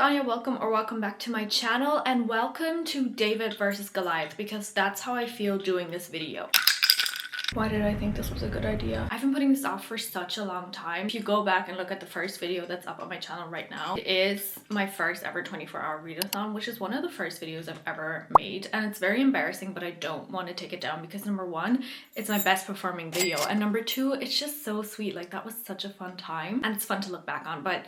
Anya, welcome back to my channel, and welcome to David versus Goliath, because that's how I feel doing this video. Why did I think this was a good idea? I've been putting this off for such a long time. If you go back and look at the first video that's up on my channel right now, it is my first ever 24-hour readathon, which is one of the first videos I've ever made, and it's very embarrassing, but I don't want to take it down because number one, it's my best performing video, and number two, it's just so sweet. Like, that was such a fun time and it's fun to look back on, but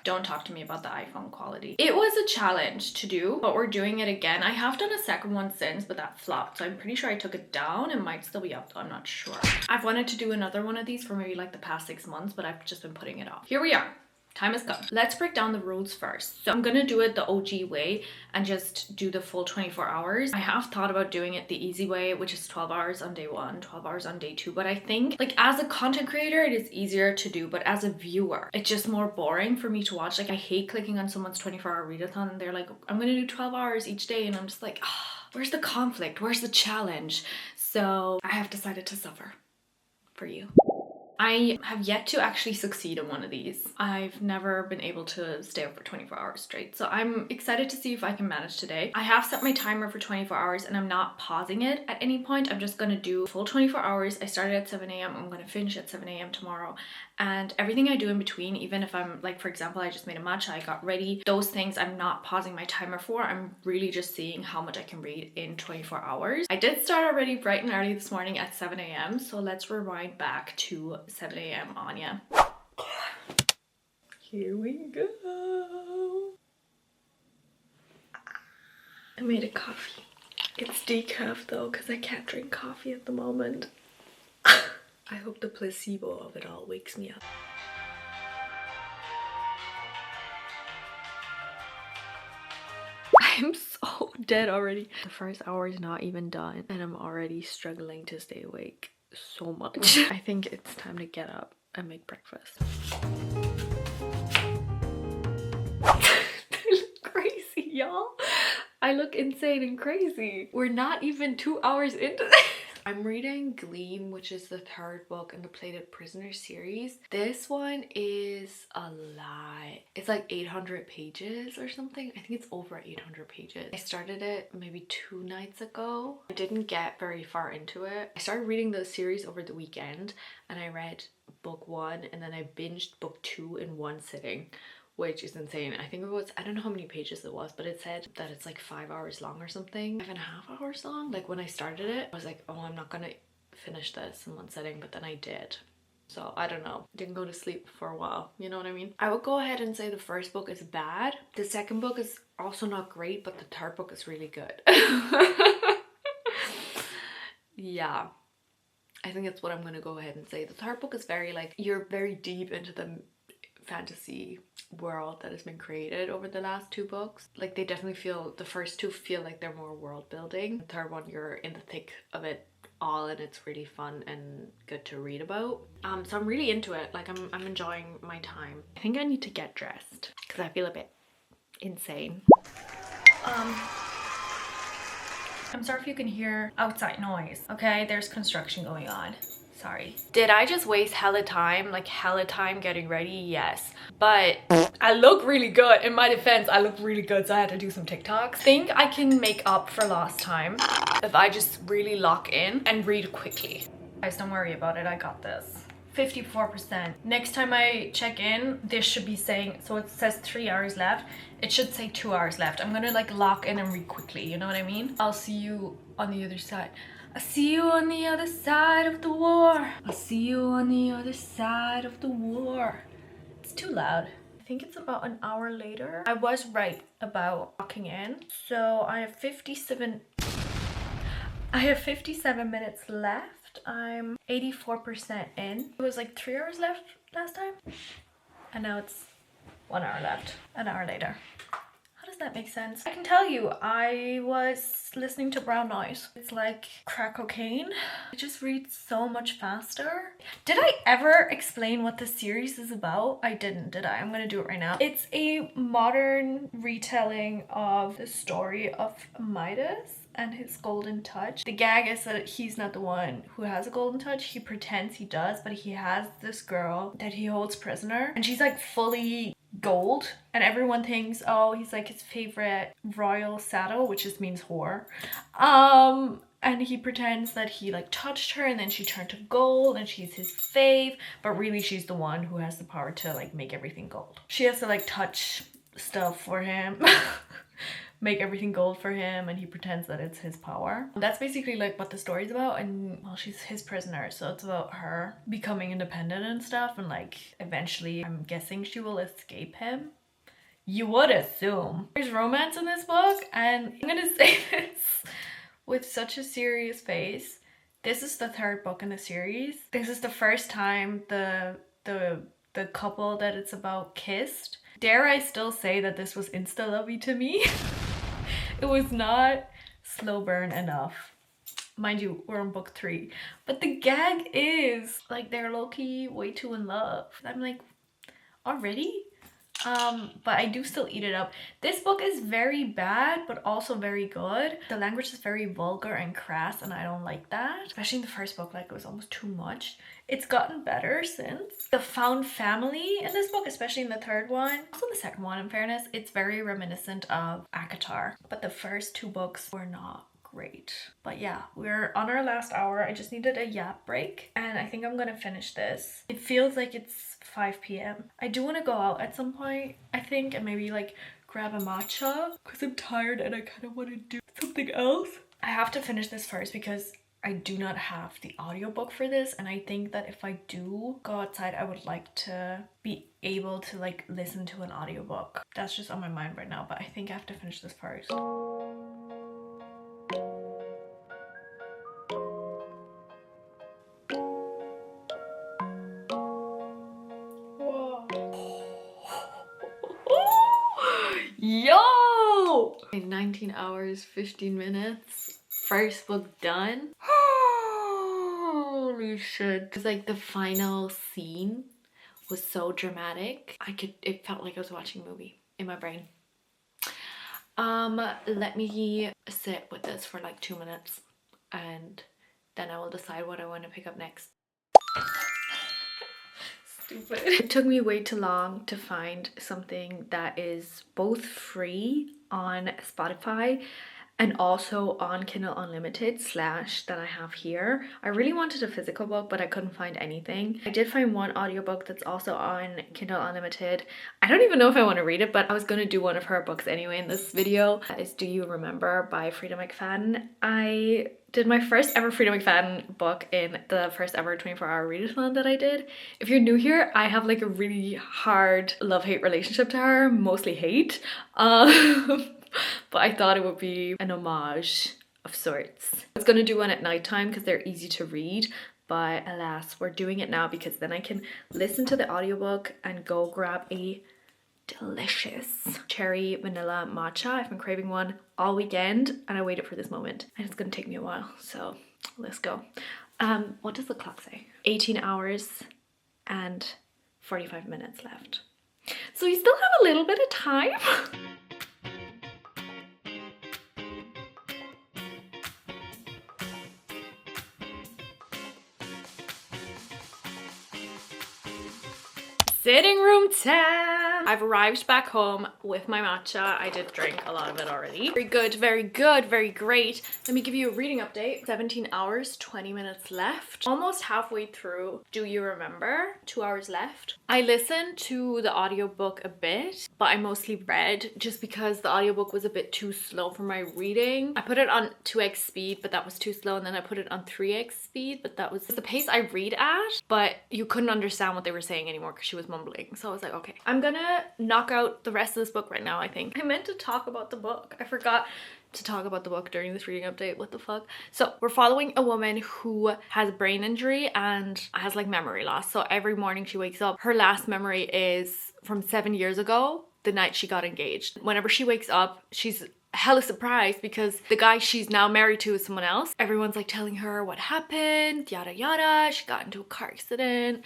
don't talk to me about the iPhone quality. It was a challenge to do, but we're doing it again. I have done a second one since, but that flopped, so I'm pretty sure I took it down. It might still be up though, I'm not sure. I've wanted to do another one of these for maybe like the past 6 months, but I've just been putting it off. Here we are. Time has come. Let's break down the rules first. So I'm gonna do it the OG way and just do the full 24 hours. I have thought about doing it the easy way, which is 12 hours on day 1, 12 hours on day 2. But I think, like, as a content creator, it is easier to do, but as a viewer, it's just more boring for me to watch. Like, I hate clicking on someone's 24-hour readathon and they're like, I'm gonna do 12 hours each day, and I'm just like, where's the conflict? Where's the challenge? So I have decided to suffer for you. I have yet to actually succeed in one of these. I've never been able to stay up for 24 hours straight, so I'm excited to see if I can manage today. I have set my timer for 24 hours and I'm not pausing it at any point. I'm just gonna do full 24 hours. I started at 7 a.m. I'm gonna finish at 7 a.m. tomorrow, and everything I do in between, even if I'm like, for example, I just made a matcha, I got ready, those things I'm not pausing my timer for. I'm really just seeing how much I can read in 24 hours. I did start already bright and early this morning at 7 a.m. so let's rewind back to 7 a.m. Anya. Here we go. I made a coffee. It's decaf though, because I can't drink coffee at the moment. I hope the placebo of it all wakes me up. I'm so dead already. The first hour is not even done and I'm already struggling to stay awake so much. I think it's time to get up and make breakfast. I look crazy, y'all. I look insane and crazy. We're not even 2 hours into this. I'm reading Gleam, which is the 3rd book in the Plated Prisoner series. This one is a lot. It's like 800 pages or something. I think it's over 800 pages. I started it maybe 2 nights ago. I didn't get very far into it. I started reading the series over the weekend and I read book 1 and then I binged book 2 in one sitting, which is insane. I think it was, I don't know how many pages it was, but it said that it's like 5 hours long or something. 5.5 hours long. Like, when I started it, I was like, oh, I'm not gonna finish this in one sitting, but then I did. So I don't know. Didn't go to sleep for a while, you know what I mean? I would go ahead and say the first book is bad. The second book is also not great, but the 3rd book is really good. Yeah. I think that's what I'm gonna go ahead and say. The 3rd book is very, like, you're very deep into the fantasy world that has been created over the last 2 books. Like, they definitely feel, the first 2 feel like they're more world building. The 3rd one, you're in the thick of it all and it's really fun and good to read about. So I'm really into it. Like, I'm enjoying my time. I think I need to get dressed because I feel a bit insane. I'm sorry if you can hear outside noise, okay? There's construction going on. Sorry. Did I just waste hella time? Like, hella time getting ready? Yes. But I look really good. In my defense, I look really good, so I had to do some TikToks. Think I can make up for lost time if I just really lock in and read quickly. Guys, don't worry about it. I got this. 54%. Next time I check in, this should be saying, so it says 3 hours left. It should say 2 hours left. I'm gonna like lock in and read quickly, you know what I mean? I'll see you on the other side. I see you on the other side of the war. I'll see you on the other side of the war. It's too loud. I think it's about an hour later. I was right about locking in. So I have 57 minutes left. I'm 84% in. It was like 3 hours left last time. And now it's 1 hour left. An hour later. Does that make sense? I can tell you, I was listening to brown noise. It's like crack cocaine. It just reads so much faster. Did I ever explain what the series is about? I didn't, did I? I'm gonna do it right now. It's a modern retelling of the story of Midas and his golden touch. The gag is that he's not the one who has a golden touch. He pretends he does, but he has this girl that he holds prisoner and she's like fully gold, and everyone thinks, oh, he's like his favorite royal saddle, which just means whore. And he pretends that he like touched her and then she turned to gold and she's his fave, but really she's the one who has the power to like make everything gold. She has to like touch stuff for him make everything gold for him, and he pretends that it's his power. That's basically like what the story's about. And well, she's his prisoner, so it's about her becoming independent and stuff, and like eventually I'm guessing she will escape him. You would assume. There's romance in this book, and I'm gonna say this with such a serious face. This is the third book in the series. This is the first time the couple that it's about kissed. Dare I still say that this was insta-lovey to me? It was not slow burn enough. Mind you, we're on book 3. But the gag is like they're low-key way too in love. I'm like, already? But I do still eat it up. This book is very bad, but also very good. The language is very vulgar and crass, and I don't like that. Especially in the first book, like it was almost too much. It's gotten better since. The found family in this book, especially in the third one, also the second one in fairness, it's very reminiscent of ACOTAR. But the first 2 books were not great. But yeah, we're on our last hour. I just needed a yap break, and I think I'm gonna finish this. It feels like it's 5 p.m. I do want to go out at some point, I think, and maybe like grab a matcha because I'm tired and I kind of want to do something else. I have to finish this first because I do not have the audiobook for this, and I think that if I do go outside, I would like to be able to like listen to an audiobook. That's just on my mind right now, but I think I have to finish this first. Yo! In 19 hours, 15 minutes, first book done. Holy shit. It's like the final scene was so dramatic. It felt like I was watching a movie in my brain. Let me sit with this for like 2 minutes, and then I will decide what I want to pick up next. Stupid. It took me way too long to find something that is both free on Spotify and also on Kindle Unlimited / that I have here. I really wanted a physical book, but I couldn't find anything. I did find one audiobook that's also on Kindle Unlimited. I don't even know if I want to read it, but I was going to do one of her books anyway in this video. That is Do You Remember by Freida McFadden. I did my first ever Freida McFadden book in the first ever 24-hour readathon that I did. If you're new here, I have like a really hard love-hate relationship to her, mostly hate. But I thought it would be an homage of sorts. I was gonna do one at nighttime because they're easy to read, but alas, we're doing it now because then I can listen to the audiobook and go grab a delicious cherry vanilla matcha. I've been craving one all weekend and I waited for this moment, and it's gonna take me a while, so let's go. What does the clock say? 18 hours and 45 minutes left. So you still have a little bit of time. Sitting room time. I've arrived back home with my matcha. I did drink a lot of it already. Very good, very great. Let me give you a reading update. 17 hours, 20 minutes left. Almost halfway through Do You Remember? 2 hours left. I listened to the audiobook a bit, but I mostly read just because the audiobook was a bit too slow for my reading. I put it on 2x speed, but that was too slow, and then I put it on 3x speed, but that was the pace I read at, but you couldn't understand what they were saying anymore because she was mumbling. So I was like, okay, I'm gonna knock out the rest of this book right now, I think. I meant to talk about the book. I forgot to talk about the book during this reading update. What the fuck? So we're following a woman who has brain injury and has like memory loss. So every morning she wakes up, her last memory is from 7 years ago, the night she got engaged. Whenever she wakes up, she's hella surprised because the guy she's now married to is someone else. Everyone's like telling her what happened, yada yada. She got into a car accident.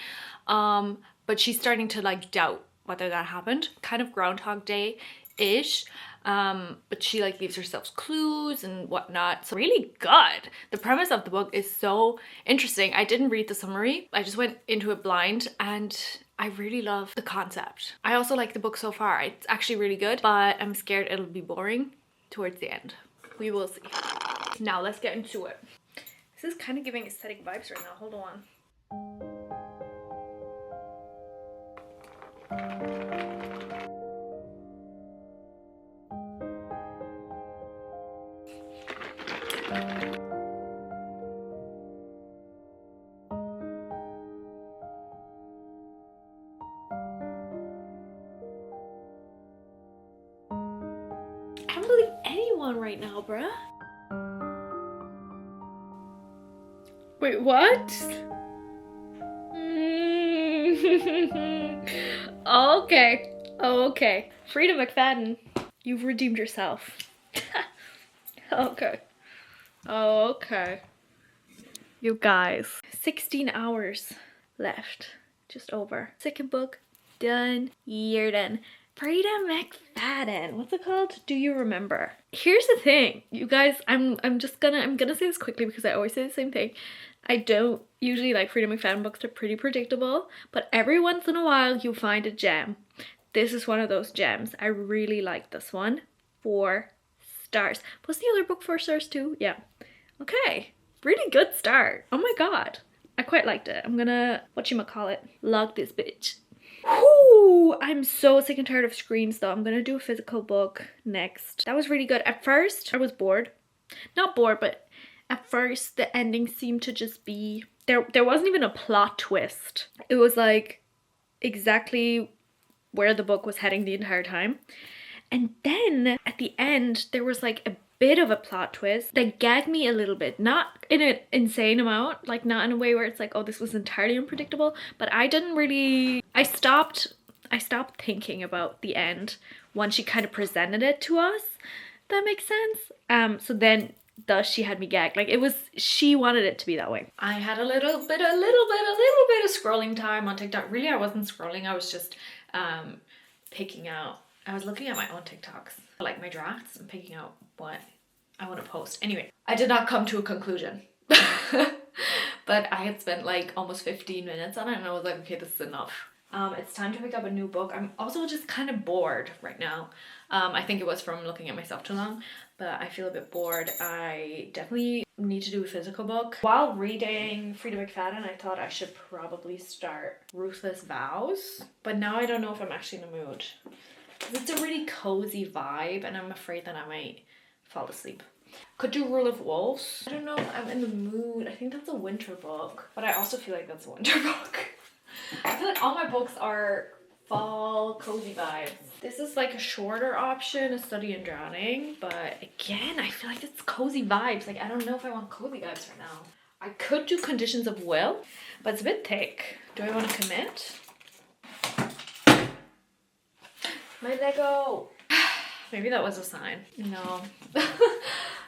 But she's starting to like doubt whether that happened. Kind of Groundhog Day-ish. But she like leaves herself clues and whatnot. So really good. The premise of the book is so interesting. I didn't read the summary. I just went into it blind, and I really love the concept. I also like the book so far. It's actually really good, but I'm scared it'll be boring towards the end. We will see. Now let's get into it. This is kind of giving aesthetic vibes right now. Hold on. I don't believe anyone right now, bruh. Wait, what? Okay. Oh, okay. Freida McFadden, you've redeemed yourself. Okay. Oh, okay. You guys, 16 hours left. Just over. Second book done. Year done. Freida McFadden. What's it called? Do you remember? Here's the thing, you guys. I'm gonna say this quickly because I always say the same thing. I don't usually like Freida McFadden books. They're pretty predictable, but every once in a while you find a gem. This is one of those gems. I really like this one. 4 stars. Was the other book 4 stars too? Yeah. Okay. Really good start. Oh my god. I quite liked it. I'm gonna, whatchamacallit, log this bitch. Whoo! I'm so sick and tired of screens though. I'm gonna do a physical book next. That was really good. At first, I was bored. Not bored, but at first the ending seemed to just be... There wasn't even a plot twist. It was like exactly where the book was heading the entire time. And then at the end, there was like a bit of a plot twist that gagged me a little bit. Not in an insane amount, like not in a way where it's like, oh, this was entirely unpredictable, but I didn't really... I stopped thinking about the end once she kind of presented it to us. That makes sense. So then thus she had me gagged. Like it was, she wanted it to be that way. I had a little bit of scrolling time on TikTok. Really, I wasn't scrolling. I was just picking out. I was looking at my own TikToks, like my drafts, and picking out what I want to post. Anyway, I did not come to a conclusion. But I had spent like almost 15 minutes on it and I was like, okay, this is enough. It's time to pick up a new book. I'm also just kind of bored right now. I think it was from looking at myself too long, but I feel a bit bored. I definitely need to do a physical book. While reading Freida McFadden, I thought I should probably start Ruthless Vows, but now I don't know if I'm actually in the mood. It's a really cozy vibe and I'm afraid that I might fall asleep. Could do Rule of Wolves. I don't know if I'm in the mood. I think that's a winter book, but I also feel like that's a winter book. I feel like all my books are fall cozy vibes. This is like a shorter option, A Study in Drowning, but again, I feel like it's cozy vibes. Like I don't know if I want cozy vibes right now. I could do Conditions of Will, but it's a bit thick. Do I want to commit? My Lego. Maybe that was a sign. No.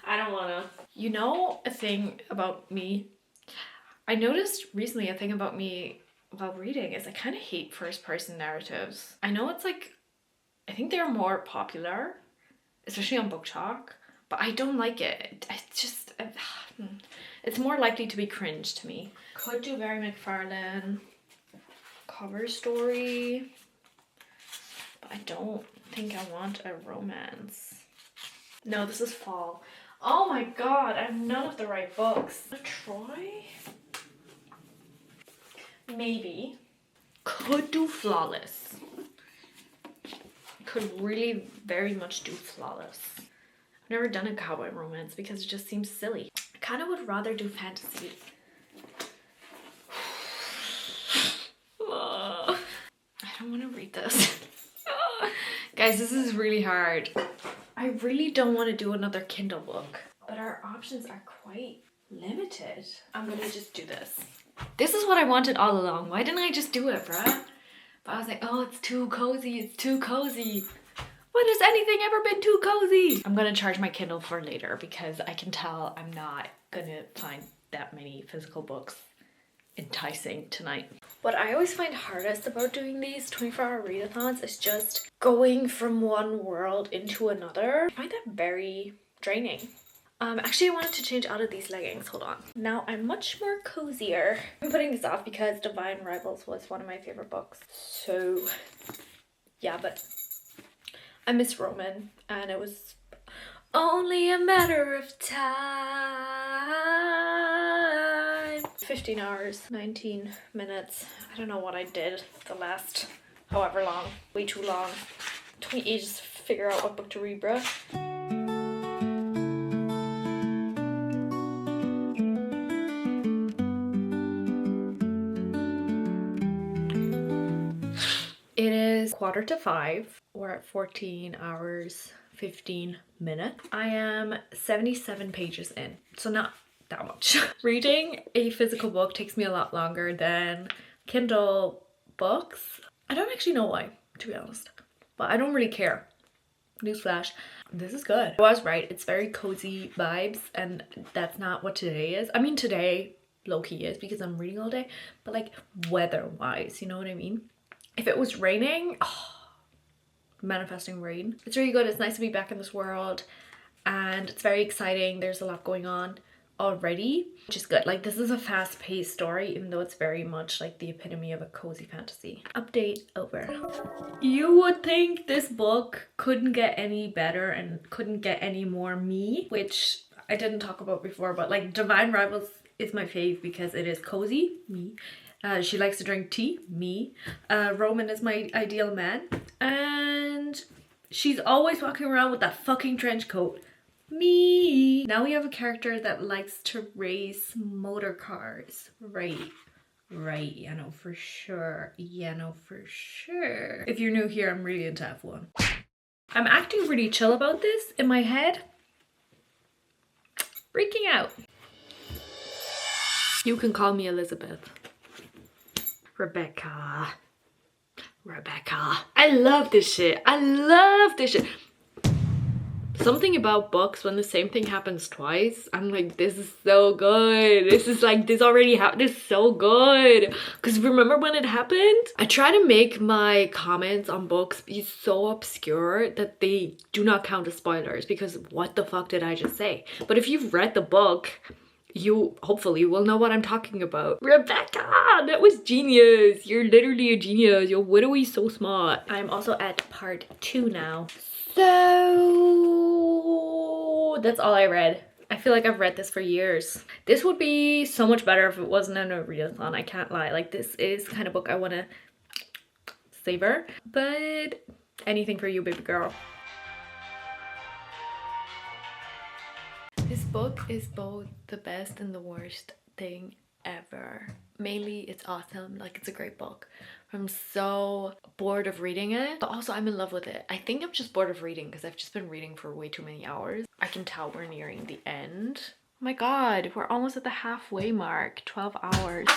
I don't wanna. You know a thing about me? I noticed recently a thing about me while reading is I kind of hate first person narratives. I know it's like, I think they're more popular, especially on Book Talk, but I don't like it. It's just, it's more likely to be cringe to me. Could do Mary McFarlane, Cover Story, but I don't think I want a romance. No, this is fall. Oh my god, I have none of the right books. Troy? Maybe. Could do Flawless. Could really very much do Flawless. I've never done a cowboy romance because it just seems silly. I kind of would rather do fantasy. I don't want to read this. Guys, this is really hard. I really don't want to do another Kindle book, but our options are quite limited. I'm gonna just do this. This is what I wanted all along. Why didn't I just do it, bruh? But I was like, oh, it's too cozy. It's too cozy. When has anything ever been too cozy? I'm gonna charge my Kindle for later because I can tell I'm not gonna find that many physical books enticing tonight. What I always find hardest about doing these 24-hour readathons is just going from one world into another. I find that very draining. Actually, I wanted to change out of these leggings. Hold on. Now I'm much more cozier. I'm putting this off because Divine Rivals was one of my favorite books. So, yeah, but I miss Roman, and it was only a matter of time. 15 hours, 19 minutes. I don't know what I did the last however long. Way too long. It took me ages to figure out what book to read, bruh. It is 4:45. We're at 14 hours, 15 minutes. I am 77 pages in, so not that much. Reading a physical book takes me a lot longer than Kindle books. I don't actually know why, to be honest, but I don't really care. Newsflash, this is good. I was right, it's very cozy vibes, and that's not what today is. I mean, today low-key is because I'm reading all day, but like weather-wise, you know what I mean? If it was raining, manifesting rain. It's really good. It's nice to be back in this world, and it's very exciting. There's a lot going on already, which is good. Like, this is a fast-paced story, even though it's very much like the epitome of a cozy fantasy. Update over. You would think this book couldn't get any better and couldn't get any more me, which I didn't talk about before, but like Divine Rivals is my fave because it is cozy, me. She likes to drink tea, me. Roman is my ideal man. And she's always walking around with that fucking trench coat, me. Now we have a character that likes to race motor cars. Right, you know, for sure. Yeah, no, for sure. If you're new here, I'm really into F1. I'm acting pretty chill about this in my head. Freaking out. You can call me Elizabeth. Rebecca. I love this shit. Something about books, when the same thing happens twice, I'm like, this is so good. This is like, this already happened. This is so good. Because remember when it happened? I try to make my comments on books be so obscure that they do not count as spoilers, because what the fuck did I just say? But if you've read the book, you hopefully will know what I'm talking about. Rebecca, that was genius. You're literally a genius. Your widow is so smart. I'm also at part 2 now. So that's all I read. I feel like I've read this for years. This would be so much better if it wasn't in a readathon. I can't lie. Like, this is the kind of book I want to savor. But anything for you, baby girl. This book is both the best and the worst thing ever. Mainly, it's awesome. Like, it's a great book. I'm so bored of reading it, but also I'm in love with it. I think I'm just bored of reading because I've just been reading for way too many hours. I can tell we're nearing the end. Oh my god, we're almost at the halfway mark. 12 hours.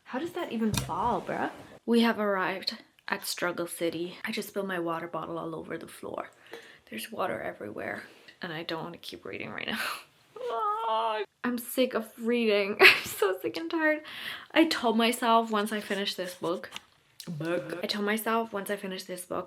How does that even fall, bruh? We have arrived at Struggle City. I just spilled my water bottle all over the floor. There's water everywhere. And I don't want to keep reading right now. I'm sick of reading. I'm so sick and tired. I told myself once I finish this book,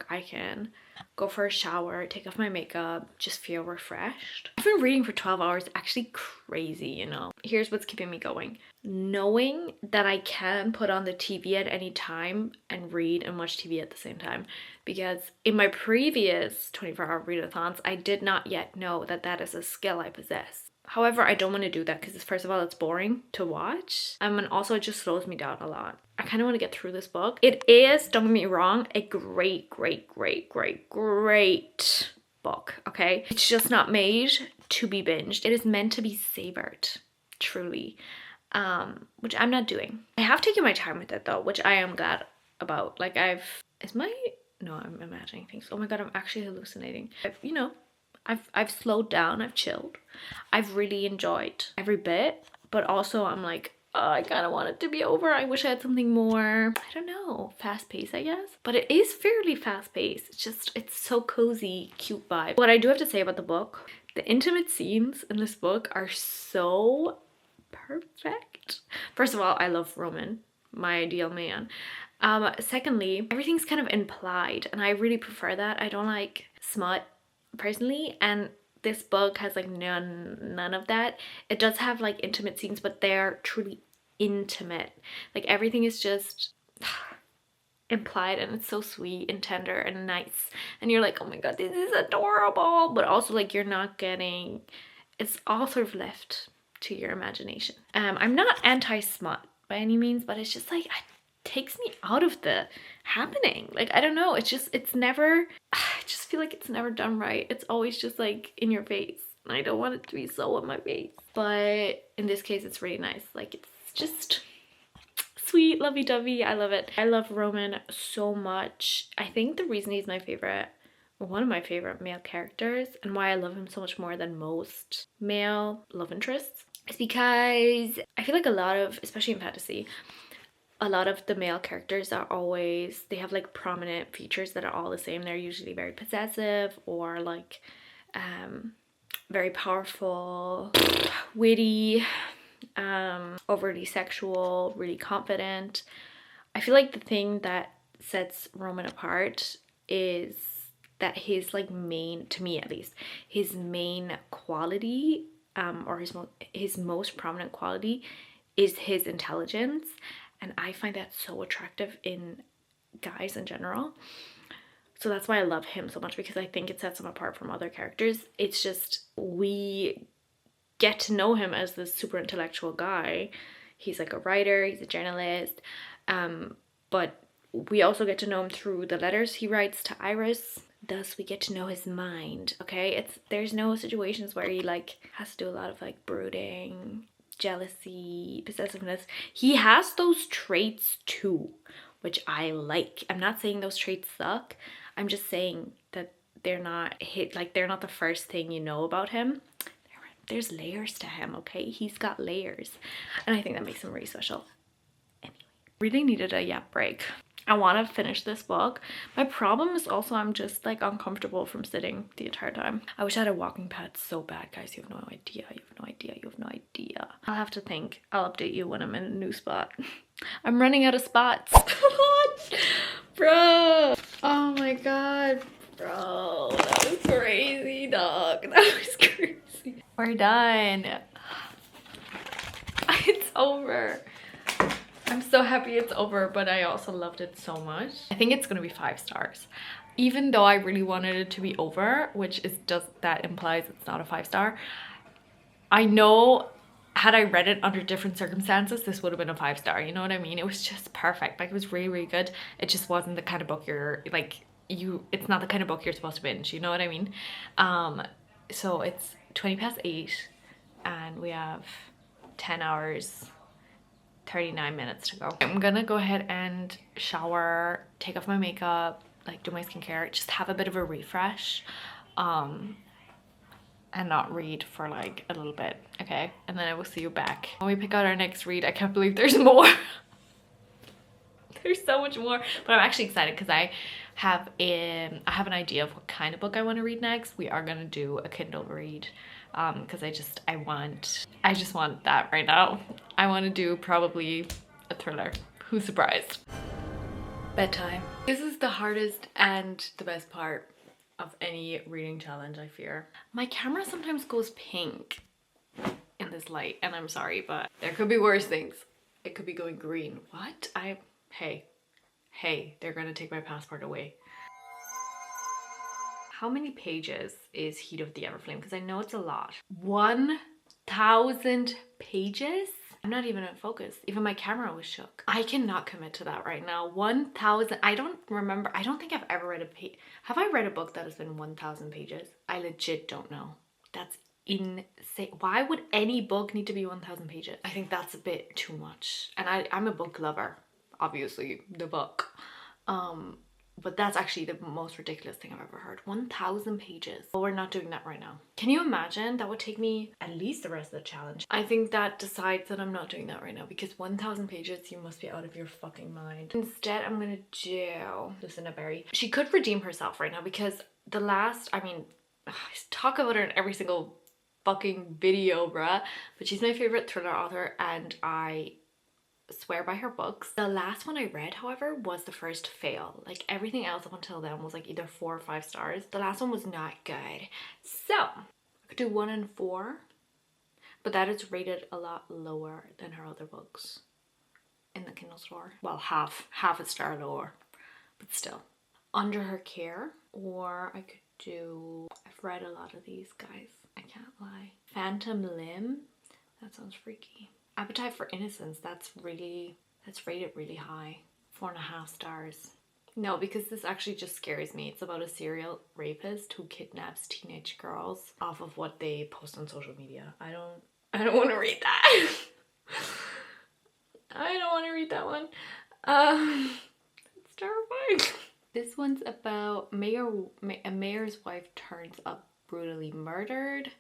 I can go for a shower, take off my makeup, just feel refreshed. I've been reading for 12 hours, actually crazy, you know. Here's what's keeping me going. Knowing that I can put on the TV at any time and read and watch TV at the same time. Because in my previous 24-hour readathons, I did not yet know that that is a skill I possess. However, I don't want to do that because first of all, it's boring to watch. And also it just slows me down a lot. I kind of want to get through this book. It is, don't get me wrong, a great book, okay? It's just not made to be binged. It is meant to be savored, truly, which I'm not doing. I have taken my time with it though, which I am glad about. Like no, I'm imagining things. Oh my god, I'm actually hallucinating. I've slowed down, I've chilled. I've really enjoyed every bit, but also I'm like, oh, I kind of want it to be over. I wish I had something more, I don't know, fast-paced, I guess. But it is fairly fast-paced. It's so cozy, cute vibe. What I do have to say about the book, the intimate scenes in this book are so perfect. First of all, I love Roman, my ideal man. Secondly, everything's kind of implied, and I really prefer that. I don't like smut personally, and this book has like none of that. It does have like intimate scenes, but they're truly intimate. Like everything is just implied, and it's so sweet and tender and nice, and you're like, oh my god, this is adorable, but also like you're not getting, it's all sort of left to your imagination. I'm not anti-smut by any means, but it's just like it takes me out of the happening. Like I don't know, it's never, I just feel like it's never done right. It's always just like in your face, and I don't want it to be so in my face, but in this case it's really nice. Like it's just sweet, lovey-dovey. I love it. I love Roman so much. I think the reason he's my favorite, or one of my favorite male characters, and why I love him so much more than most male love interests, is because I feel like a lot of, especially in fantasy, a lot of the male characters are always, they have like prominent features that are all the same. They're usually very possessive, or like very powerful, witty, overly sexual, really confident. I feel like the thing that sets Roman apart is that his like main, to me at least, his main quality, or his most prominent quality is his intelligence, and I find that so attractive in guys in general. So that's why I love him so much, because I think it sets him apart from other characters. It's just, we get to know him as this super intellectual guy. He's like a writer, he's a journalist, but we also get to know him through the letters he writes to Iris. Thus we get to know his mind. Okay, there's no situations where he like has to do a lot of like brooding, jealousy, possessiveness. He has those traits too, which I like. I'm not saying those traits suck. I'm just saying that they're not they're not the first thing you know about him. There's layers to him, okay? He's got layers, and I think that makes him really special. Anyway, really needed a yap break. I want to finish this book. My problem is also I'm just like uncomfortable from sitting the entire time. I wish I had a walking pad so bad, guys. You have no idea. You have no idea. You have no idea. I'll have to think. I'll update you when I'm in a new spot. I'm running out of spots. Bro. Oh my god. Bro, that was crazy, dog. That was crazy. We're done. It's over. I'm so happy it's over, but I also loved it so much. I think it's gonna be 5 stars. Even though I really wanted it to be over, which is that implies it's not a 5-star. I know had I read it under different circumstances, this would have been a 5-star. You know what I mean? It was just perfect. Like it was really, really good. It just wasn't the kind of book you're like, it's not the kind of book you're supposed to binge, you know what I mean? So it's 8:20 and we have 10 hours 39 minutes to go. I'm gonna go ahead and shower, take off my makeup, like do my skincare, just have a bit of a refresh, and not read for like a little bit, okay? And then I will see you back when we pick out our next read. I can't believe there's more. There's so much more, but I'm actually excited because I have an idea of what kind of book I want to read next. We are gonna do a Kindle read, because I just want that right now. I want to do probably a thriller. Who's surprised? Bedtime. This is the hardest and the best part of any reading challenge, I fear. My camera sometimes goes pink in this light, and I'm sorry, but there could be worse things. It could be going green. What? Hey, they're gonna take my passport away. How many pages is Heat of the Everflame? Because I know it's a lot. 1,000 pages? I'm not even in focus. Even my camera was shook. I cannot commit to that right now. 1,000. I don't remember. I don't think I've ever read a page. Have I read a book that has been 1,000 pages? I legit don't know. That's insane. Why would any book need to be 1,000 pages? I think that's a bit too much. And I'm a book lover. Obviously, the book. But that's actually the most ridiculous thing I've ever heard. 1,000 pages. But we're not doing that right now. Can you imagine? That would take me at least the rest of the challenge. I think that decides that I'm not doing that right now, because 1,000 pages, you must be out of your fucking mind. Instead, I'm gonna do Lucinda Berry. She could redeem herself right now, because the last, I mean, I talk about her in every single fucking video, bruh. But she's my favorite thriller author, and I swear by her books. The last one I read, however, was the first fail. Like everything else up until then was like either 4 or 5 stars. The last one was not good. So could do 1 and 4, but that is rated a lot lower than her other books in the Kindle store. Well, half a star lower, but still. Under Her Care, or I could do, I've read a lot of these guys, I can't lie. Phantom Limb, that sounds freaky. Appetite for Innocence, that's rated really high. 4.5 stars. No, because this actually just scares me. It's about a serial rapist who kidnaps teenage girls off of what they post on social media. I don't want to read that. I don't want to read that one. It's terrifying. This one's about a mayor's wife turns up brutally murdered.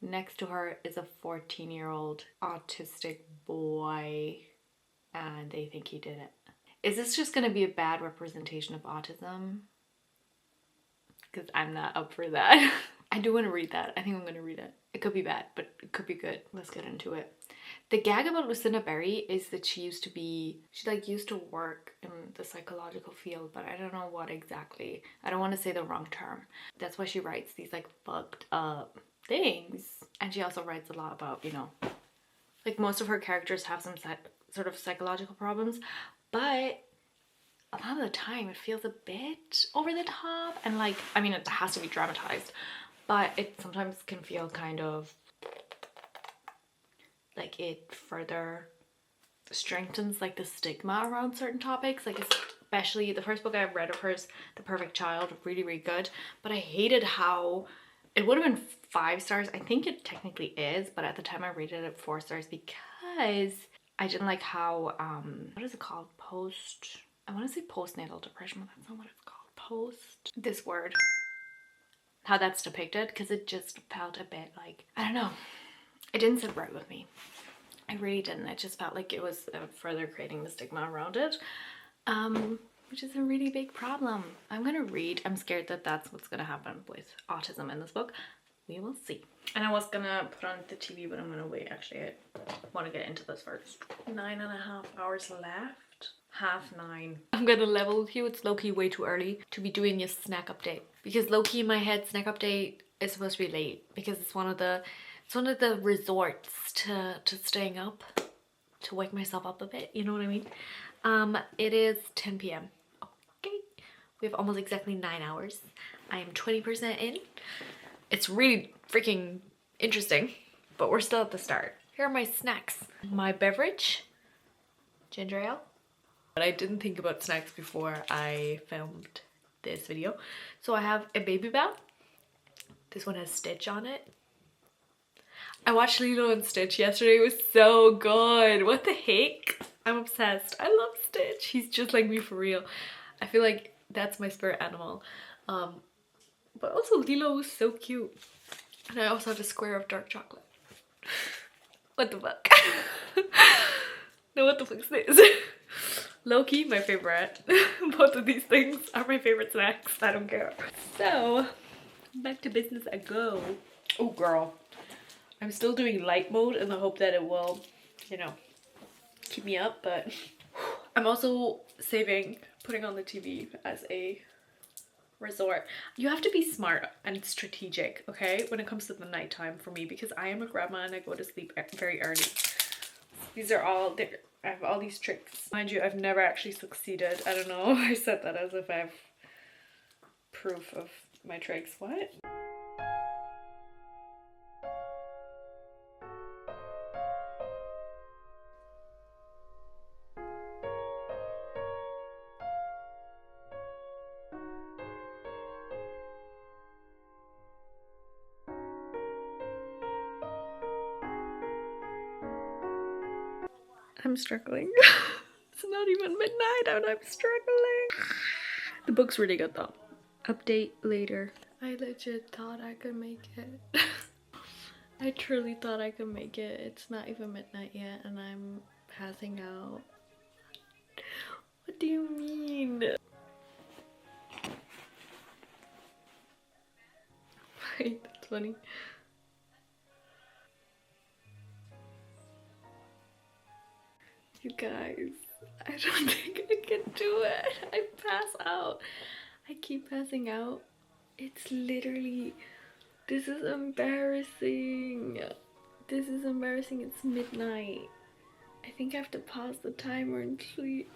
Next to her is a 14-year-old autistic boy, and they think he did it. Is this just going to be a bad representation of autism? Because I'm not up for that. I do want to read that. I think I'm going to read it. It could be bad, but it could be good. Let's get into it. The gag about Lucinda Berry is that she used to work in the psychological field, but I don't know what exactly. I don't want to say the wrong term. That's why she writes these like fucked up things. And she also writes a lot about, you know, like most of her characters have some sort of psychological problems, but a lot of the time it feels a bit over the top, and like, I mean, it has to be dramatized, but it sometimes can feel kind of like it further strengthens like the stigma around certain topics. Like especially the first book I read of hers, The Perfect Child, really, really good, but I hated how it would have been 5 stars. I think it technically is, but at the time I rated it 4 stars because I didn't like how, what is it called? I want to say postnatal depression, but that's not what it's called. This word. How that's depicted, because it just felt a bit like, I don't know. It didn't sit right with me. I really didn't. It just felt like it was further creating the stigma around it, which is a really big problem. I'm going to read. I'm scared that that's what's going to happen with autism in this book. We will see. And I was gonna put on the TV, but I'm gonna wait. Actually, I want to get into this first. 9.5 hours left. 9:30. I'm gonna level with you. It's low-key way too early to be doing a snack update, because low-key in my head snack update is supposed to be late, because it's one of the resorts to staying up, to wake myself up a bit, you know what I mean? It is 10 p.m. Okay, we have almost exactly 9 hours. I am 20% in. It's really freaking interesting, but we're still at the start. Here are my snacks. My beverage, ginger ale. But I didn't think about snacks before I filmed this video. So I have a Baby Bell. This one has Stitch on it. I watched Lilo and Stitch yesterday. It was so good. What the heck? I'm obsessed. I love Stitch. He's just like me for real. I feel like that's my spirit animal. But also Lilo was so cute. And I also have a square of dark chocolate. What the fuck? No, what the fuck is this? Low-key, my favorite. Both of these things are my favorite snacks. I don't care. So, back to business I go. Oh girl. I'm still doing light mode in the hope that it will, you know, keep me up, but I'm also saving putting on the TV as a resort. You have to be smart and strategic, okay, when it comes to the nighttime for me, because I am a grandma and I go to sleep very early. These are all there. I have all these tricks. Mind you, I've never actually succeeded. I don't know. I said that as if I have proof of my tricks. What? I'm struggling. It's not even midnight and I'm struggling. The book's really good though. Update later. I legit thought I could make it. I truly thought I could make it. It's not even midnight yet and I'm passing out. What do you mean? Wait, that's funny. You guys, I don't think I can do it. I pass out. I keep passing out. It's literally This is embarrassing. This is embarrassing. It's midnight. I think I have to pause the timer and sleep.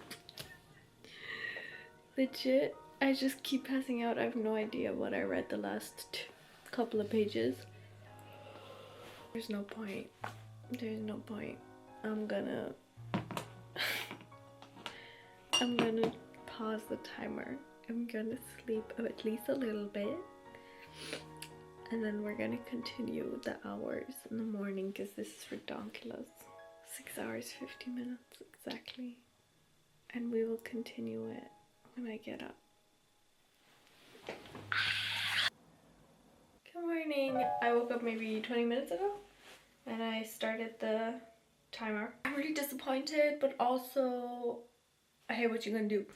Legit, I just keep passing out. I have no idea what I read the last couple of pages. There's no point. There's no point. I'm gonna pause the timer. I'm gonna sleep at least a little bit. And then we're gonna continue the hours in the morning because this is ridiculous. 6 hours, 50 minutes exactly. And we will continue it when I get up. Good morning. I woke up maybe 20 minutes ago and I started the timer. I'm really disappointed, but also I hate what you're gonna do.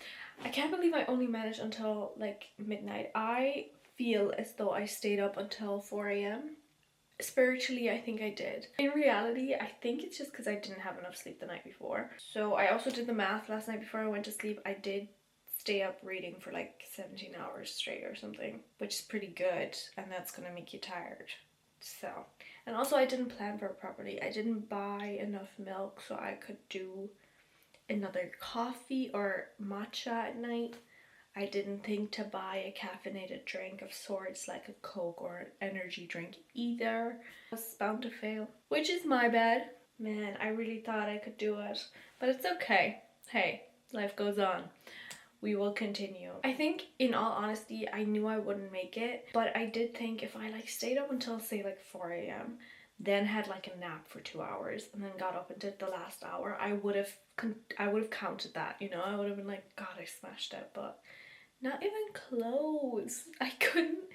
I can't believe I only managed until like midnight. I feel as though I stayed up until 4 a.m. Spiritually, I think I did. In reality, I think it's just because I didn't have enough sleep the night before. So I also did the math last night before I went to sleep. I did stay up reading for like 17 hours straight or something, which is pretty good, and that's gonna make you tired. So, and also I didn't plan for it properly. I didn't buy enough milk so I could do another coffee or matcha at night. I didn't think to buy a caffeinated drink of sorts like a Coke or an energy drink either. I was bound to fail, which is my bad. Man, I really thought I could do it, but it's okay. Hey, life goes on. We will continue. I think, in all honesty, I knew I wouldn't make it, but I did think if I like stayed up until say like 4 a.m. then had like a nap for 2 hours and then got up and did the last hour, I would have counted that, you know. I would have been like, God, I smashed it, but not even close. I couldn't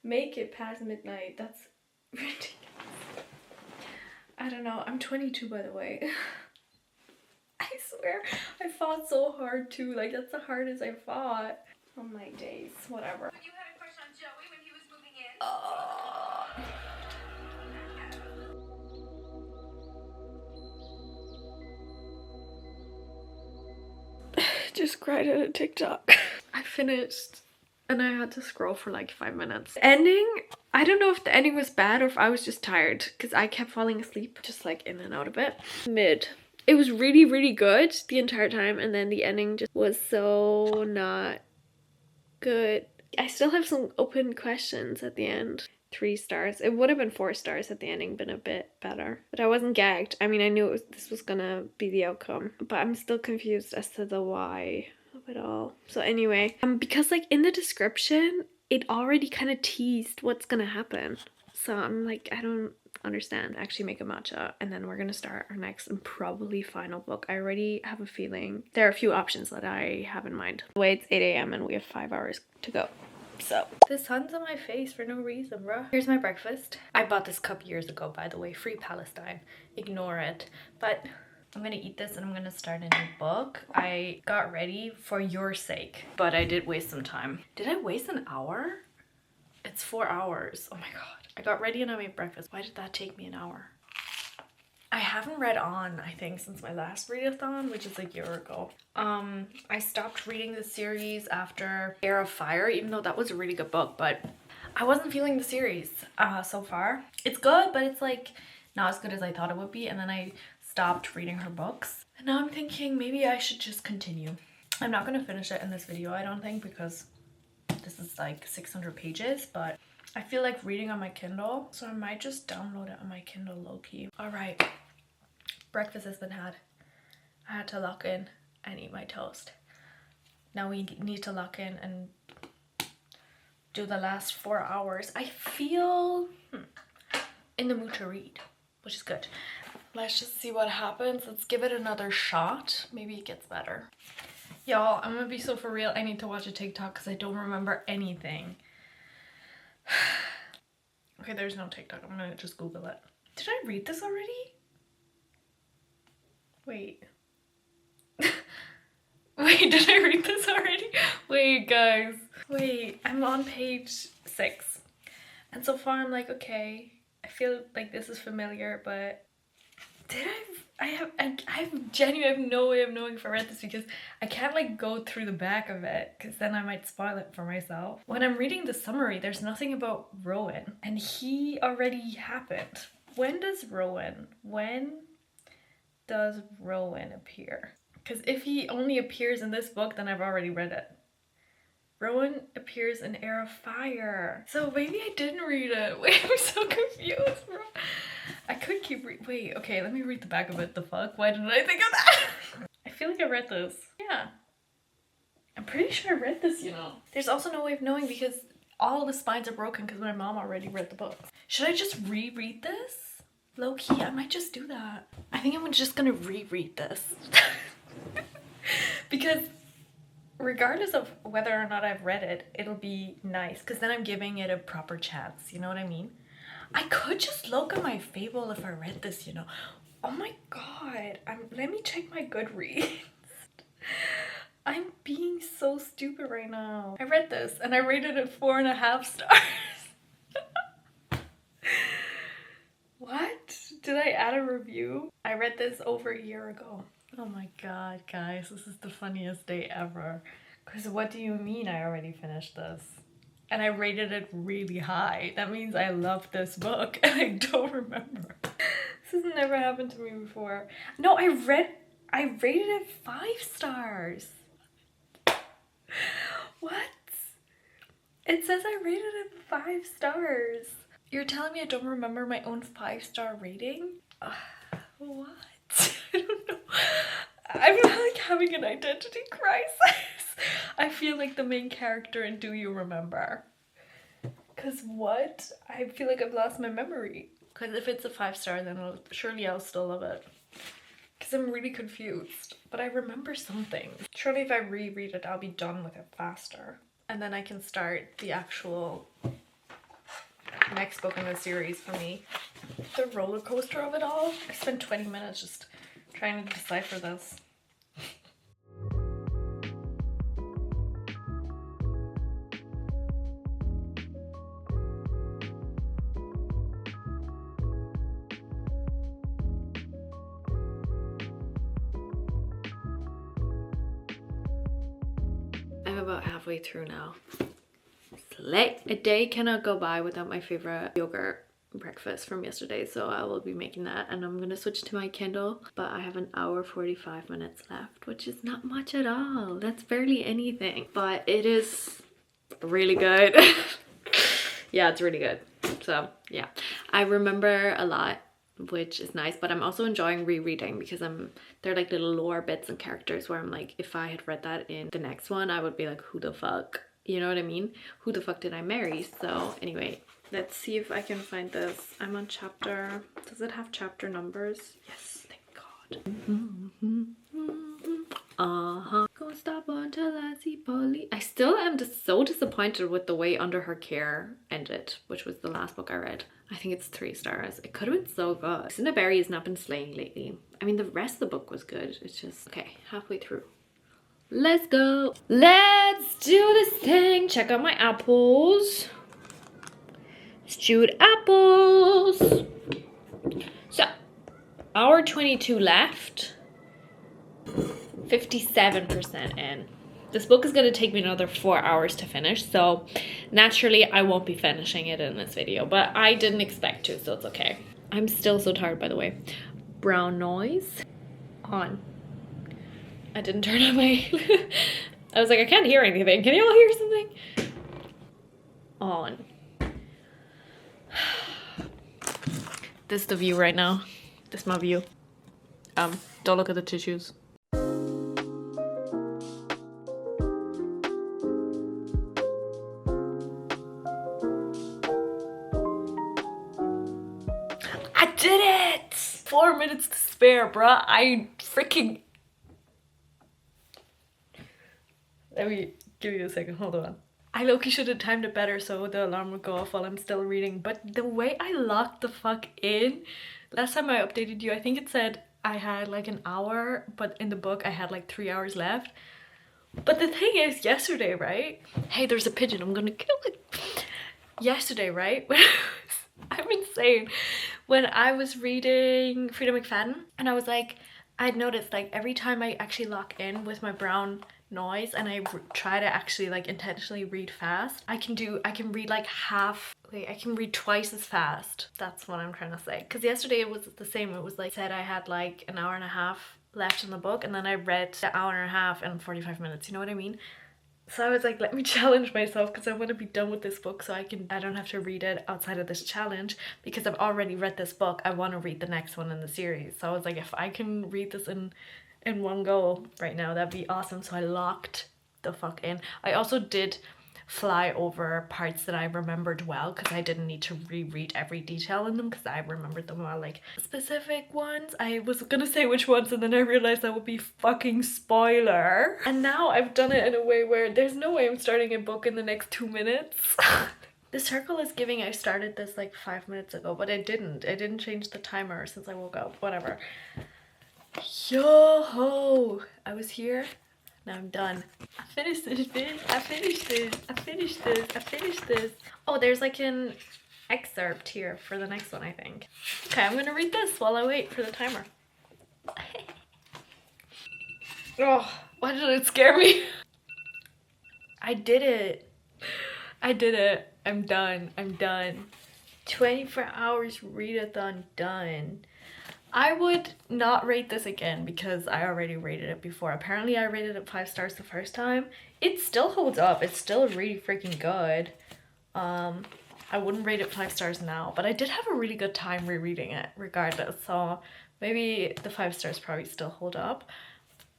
make it past midnight. That's ridiculous. I don't know. I'm 22, by the way. I swear, I fought so hard too. Like, that's the hardest I fought. Oh my days. Whatever. You had a crush on Joey when he was moving in? Just cried at a TikTok. I finished and I had to scroll for like 5 minutes. Ending, I don't know if the ending was bad or if I was just tired because I kept falling asleep just like in and out of it. Mid. It was really, really good the entire time, and then the ending just was so not good. I still have some open questions at the end. 3 stars. It would have been 4 stars had the ending been a bit better. But I wasn't gagged. I mean, I knew this was gonna be the outcome. But I'm still confused as to the why of it all. So anyway, because like in the description, it already kind of teased what's gonna happen. So I'm like, I don't understand. Actually make a matcha, and then we're gonna start our next and probably final book. I already have a feeling there are a few options that I have in mind. The way it's 8 a.m. and we have 5 hours to go. So the sun's on my face for no reason, bruh. Here's my breakfast. I bought this cup years ago, by the way. Free Palestine. Ignore it. But I'm gonna eat this and I'm gonna start a new book. I got ready for your sake, but I did waste some time. Did I waste an hour? It's 4 hours. Oh my god. I got ready and I made breakfast. Why did that take me an hour? I haven't read on, I think, since my last readathon, which is a year ago. I stopped reading the series after Air of Fire, even though that was a really good book, but I wasn't feeling the series so far. It's good, but it's like not as good as I thought it would be, and then I stopped reading her books. And now I'm thinking maybe I should just continue. I'm not gonna finish it in this video, I don't think, because this is like 600 pages, but I feel like reading on my Kindle, so I might just download it on my Kindle low-key. All right, breakfast has been had. I had to lock in and eat my toast. Now we need to lock in and do the last 4 hours. I feel in the mood to read, which is good. Let's just see what happens. Let's give it another shot. Maybe it gets better. Y'all, I'm gonna be so for real. I need to watch a TikTok because I don't remember anything. Okay, there's no TikTok. I'm gonna just Google it. Did I read this already? Wait. Wait, did I read this already? Wait, guys. Wait, I'm on page 6. And so far I'm like, okay, I feel like this is familiar, but I genuinely have no way of knowing if I read this because I can't like go through the back of it because then I might spoil it for myself. When I'm reading the summary, there's nothing about Rowan and he already happened. When does Rowan appear? Because if he only appears in this book, then I've already read it. Rowan appears in Heir of Fire. So maybe I didn't read it. Wait, I'm so confused, bro. I could keep wait, okay, let me read the back of it. The fuck? Why didn't I think of that? I feel like I read this. Yeah. I'm pretty sure I read this, you know. There's also no way of knowing because all the spines are broken because my mom already read the book. Should I just reread this? Low key, I might just do that. I think I'm just gonna reread this. Because regardless of whether or not I've read it, it'll be nice because then I'm giving it a proper chance, you know what I mean? I could just look at my Fable if I read this, you know. Oh my god, let me check my Goodreads. I'm being so stupid right now. I read this and I rated it 4.5 stars. What? Did I add a review? I read this over a year ago. Oh my god, guys, this is the funniest day ever. Because what do you mean I already finished this? And I rated it really high. That means I love this book and I don't remember. This has never happened to me before. No, I rated it 5 stars. What? It says I rated it 5 stars. You're telling me I don't remember my own 5-star rating? What? I don't know. I'm like having an identity crisis. I feel like the main character in Do You Remember? Cause what? I feel like I've lost my memory. Cause if it's a 5-star, then surely I'll still love it. Cause I'm really confused. But I remember something. Surely if I reread it, I'll be done with it faster. And then I can start the actual next book in the series for me. The roller coaster of it all. I spent 20 minutes just trying to decipher this. I'm about halfway through now. Slay! A day cannot go by without my favorite yogurt breakfast from yesterday, so I will be making that and I'm gonna switch to my Kindle, but I have an hour 45 minutes left, which is not much at all. That's barely anything, but it is really good. Yeah, it's really good. So yeah, I remember a lot, which is nice, but I'm also enjoying rereading because they're like little lore bits and characters where I'm like, if I had read that in the next one, I would be like, who the fuck? You know what I mean? Who the fuck did I marry? So anyway, let's see if I can find this. I'm on chapter, does it have chapter numbers? Yes, thank God. Gonna stop until I see Polly. I still am just so disappointed with the way Under Her Care ended, which was the last book I read. I think it's 3 stars. It could have been so good. Lucinda Berry has not been slaying lately. I mean, the rest of the book was good. It's just, okay, halfway through. Let's go. Let's do this thing. Check out my apples. Stewed apples. So, hour 22 left. 57% in. This book is going to take me another 4 hours to finish, so naturally I won't be finishing it in this video, but I didn't expect to, so it's okay. I'm still so tired, by the way. Brown noise on. I didn't turn on my... I was like, I can't hear anything. Can you all hear something? On. This is the view right now. This is my view. Don't look at the tissues. I did it! 4 minutes to spare, bruh. I freaking... Let me give you a second, hold on. I low-key should have timed it better so the alarm would go off while I'm still reading, but the way I locked the fuck in, last time I updated you, I think it said I had like an hour, but in the book I had like 3 hours left. But the thing is, yesterday, right? Hey, there's a pigeon, I'm gonna kill it. Yesterday, right? When I've been insane. When I was reading Freida McFadden, and I was like, I'd noticed like every time I actually lock in with my brown noise and I try to actually like intentionally read fast, I can read like I can read twice as fast. That's what I'm trying to say. Because yesterday it was the same. It was like said I had like an hour and a half left in the book, and then I read the hour and a half in 45 minutes. You know what I mean? So I was like, let me challenge myself because I want to be done with this book so I don't have to read it outside of this challenge, because I've already read this book. I want to read the next one in the series. So I was like, if I can read this in one go right now, that'd be awesome. So I locked the fuck in. I also did fly over parts that I remembered well because I didn't need to reread every detail in them because I remembered them well. Like specific ones, I was gonna say which ones and then I realized that would be fucking spoiler, and now I've done it in a way where there's no way I'm starting a book in the next 2 minutes. The circle is giving I started this like 5 minutes ago, but it didn't change the timer since I woke up. Whatever. Yo ho, I was here. Now I'm done. I finished this bitch. I finished this. I finished this. I finished this. Oh, there's like an excerpt here for the next one, I think. Okay, I'm gonna read this while I wait for the timer. Oh, why did it scare me? I did it. I did it. I'm done. I'm done. 24 hours readathon done. I would not rate this again because I already rated it before. Apparently I rated it 5 stars the first time. It still holds up. It's still really freaking good. I wouldn't rate it 5 stars now, but I did have a really good time rereading it regardless. So maybe the 5 stars probably still hold up.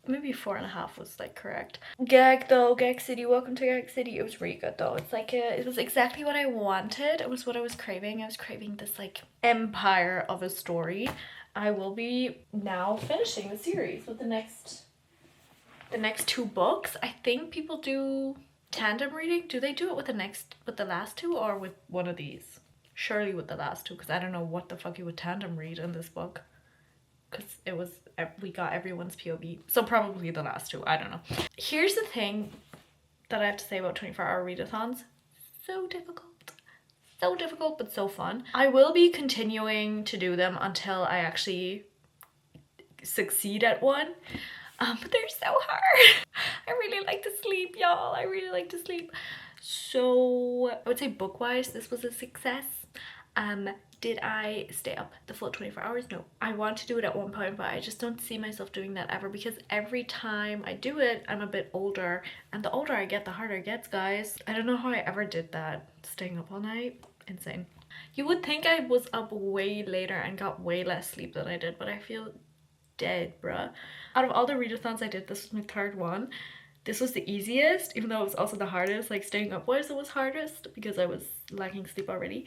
Maybe 4.5 was like correct. Gag though, Gag City, welcome to Gag City. It was really good though. It's like it was exactly what I wanted. It was what I was craving. I was craving this like empire of a story. I will be now finishing the series with the next 2 books. I think people do tandem reading. Do they do it with the last 2 or with one of these? Surely with the last 2, because I don't know what the fuck you would tandem read in this book. Because we got everyone's POV. So probably the last 2, I don't know. Here's the thing that I have to say about 24-hour readathons. So difficult. So difficult, but so fun. I will be continuing to do them until I actually succeed at one. But they're so hard. I really like to sleep, y'all. I really like to sleep. So I would say book-wise, this was a success. Did I stay up the full 24 hours? No. I want to do it at one point, but I just don't see myself doing that ever because every time I do it, I'm a bit older. And the older I get, the harder it gets, guys. I don't know how I ever did that. Staying up all night. Insane. You would think I was up way later and got way less sleep than I did, but I feel dead, bruh. Out of all the readathons I did, this was my 3rd one. This was the easiest, even though it was also the hardest. Like staying up was hardest because I was lacking sleep already.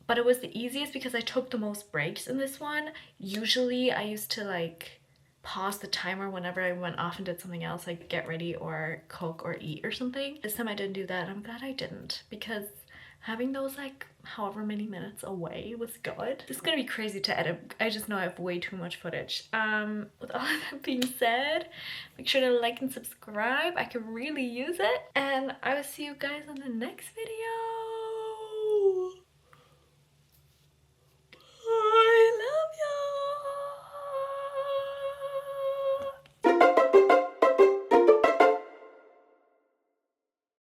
But it was the easiest because I took the most breaks in this one. Usually I used to like pause the timer whenever I went off and did something else, like get ready or cook or eat or something. This time I didn't do that. I'm glad I didn't, because having those like however many minutes away was good. This is gonna be crazy to edit. I just know I have way too much footage. With all of that being said, make sure to like and subscribe. I could really use it. And I will see you guys in the next video.